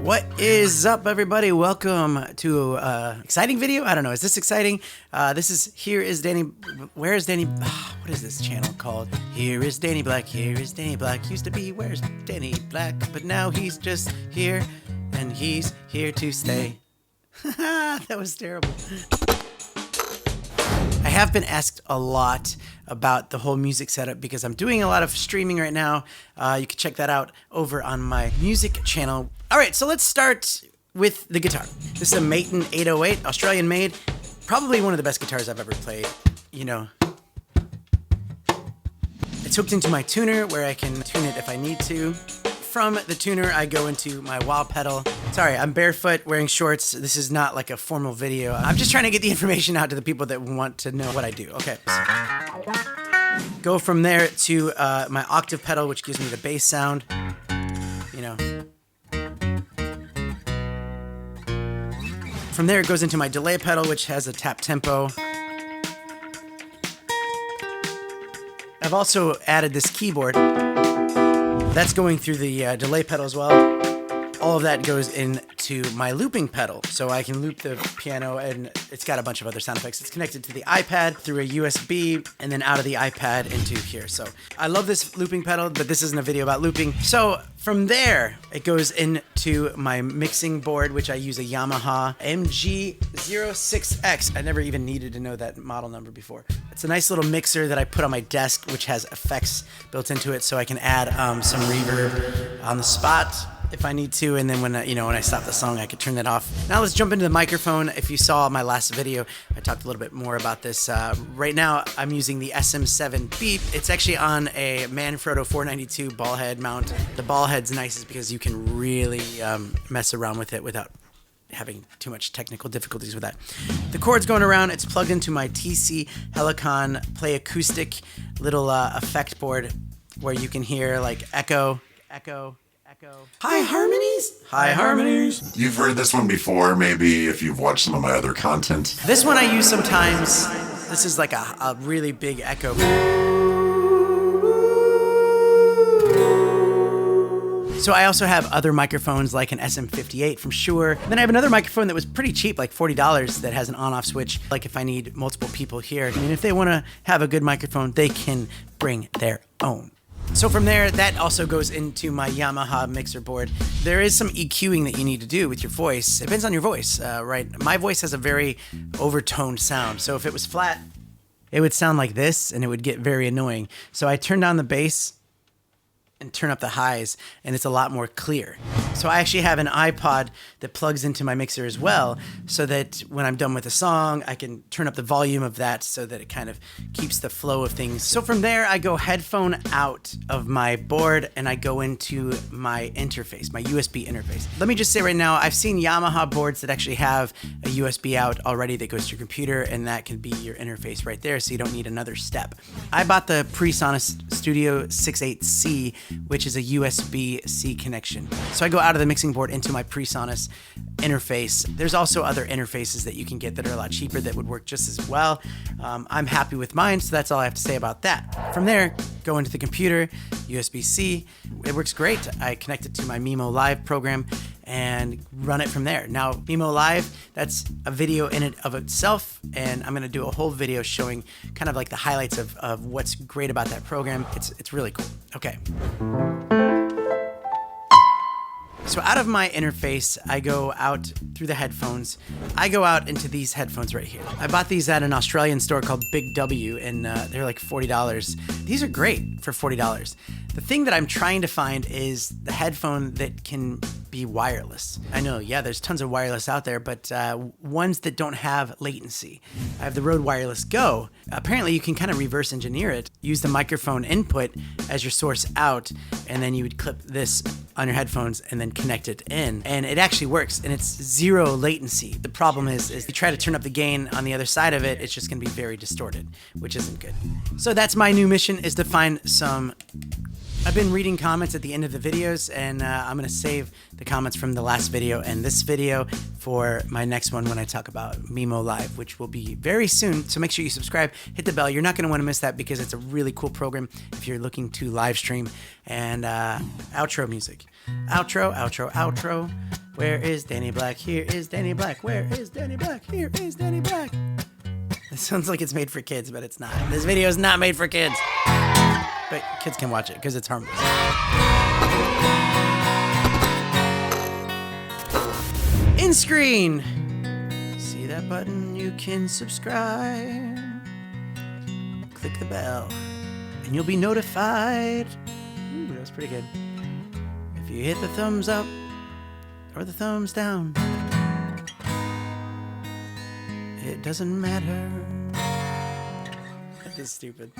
What is up, everybody? Welcome to exciting video. I don't know. Is this exciting? Here is Danny. Where is Danny? What is this channel called? Here is Danny Black. Here is Danny Black. Used to be Where's Danny Black, but now he's just here, and he's here to stay. That was terrible. I have been asked a lot about the whole music setup because I'm doing a lot of streaming right now. You can check that out over on my music channel. All right, so let's start with the guitar. This is a Maton 808, Australian made. Probably one of the best guitars I've ever played. You know, it's hooked into my tuner where I can tune it if I need to. From the tuner, I go into my wah pedal. Sorry, I'm barefoot, wearing shorts. This is not like a formal video. I'm just trying to get the information out to the people that want to know what I do. Okay. Go from there to my octave pedal, which gives me the bass sound. You know. From there, it goes into my delay pedal, which has a tap tempo. I've also added this keyboard. That's going through the delay pedal as well. All of that goes into my looping pedal. So I can loop the piano, and it's got a bunch of other sound effects. It's connected to the iPad through a USB and then out of the iPad into here. So I love this looping pedal, but this isn't a video about looping. So from there, it goes into my mixing board, which I use a Yamaha MG06X. I never even needed to know that model number before. It's a nice little mixer that I put on my desk, which has effects built into it, so I can add some reverb on the spot if I need to, and then when I stop the song, I could turn that off. Now let's jump into the microphone. If you saw my last video, I talked a little bit more about this. Right now, I'm using the SM7 Beat. It's actually on a Manfrotto 492 ball head mount. The ball head's nice because you can really mess around with it without having too much technical difficulties with that. The cord's going around. It's plugged into my TC Helicon Play Acoustic little effect board where you can hear like echo. High harmonies? High harmonies. You've heard this one before, maybe if you've watched some of my other content. This one I use sometimes. This is like a really big echo. So I also have other microphones like an SM58 from Shure. Then I have another microphone that was pretty cheap, like $40, that has an on-off switch. Like if I need multiple people here, I mean, if they want to have a good microphone, they can bring their own. So from there, that also goes into my Yamaha mixer board. There is some EQing that you need to do with your voice. It depends on your voice, right? My voice has a very overtoned sound. So if it was flat, it would sound like this, and it would get very annoying. So I turn down the bass and turn up the highs, and it's a lot more clear. So I actually have an iPod that plugs into my mixer as well, so that when I'm done with a song, I can turn up the volume of that so that it kind of keeps the flow of things. So from there, I go headphone out of my board, and I go into my interface, my USB interface. Let me just say right now, I've seen Yamaha boards that actually have a USB out already that goes to your computer, and that can be your interface right there, so you don't need another step. I bought the PreSonus Studio 68C, which is a USB-C connection. So I go out of the mixing board into my PreSonus interface. There's also other interfaces that you can get that are a lot cheaper that would work just as well. I'm happy with mine, so that's all I have to say about that. From there, go into the computer, USB-C. It works great. I connect it to my Mimo Live program and run it from there. Now, Mimo Live, that's a video in and of itself, and I'm gonna do a whole video showing kind of like the highlights of what's great about that program. It's really cool. Okay. So out of my interface, I go out through the headphones. I go out into these headphones right here. I bought these at an Australian store called Big W, and they're like $40. These are great for $40. The thing that I'm trying to find is the headphone that can be wireless. I know, yeah, there's tons of wireless out there, but ones that don't have latency. I have the Rode Wireless Go. Apparently, you can kind of reverse engineer it. Use the microphone input as your source out, and then you would clip this on your headphones and then connect it in. And it actually works, and it's zero latency. The problem is you try to turn up the gain on the other side of it, it's just gonna be very distorted, which isn't good. So that's my new mission, is to find some... I've been reading comments at the end of the videos, and I'm gonna save the comments from the last video and this video for my next one when I talk about Mimo Live, which will be very soon. So make sure you subscribe, hit the bell. You're not going to want to miss that because it's a really cool program if you're looking to live stream. And outro music. Outro, outro, outro. Where is Danny Black? Here is Danny Black. Where is Danny Black? Here is Danny Black. It sounds like it's made for kids, but it's not. This video is not made for kids. But kids can watch it because it's harmless. In screen. See that button? You can subscribe. Click the bell, and you'll be notified. Ooh, that was pretty good. If you hit the thumbs up or the thumbs down, it doesn't matter. That is stupid.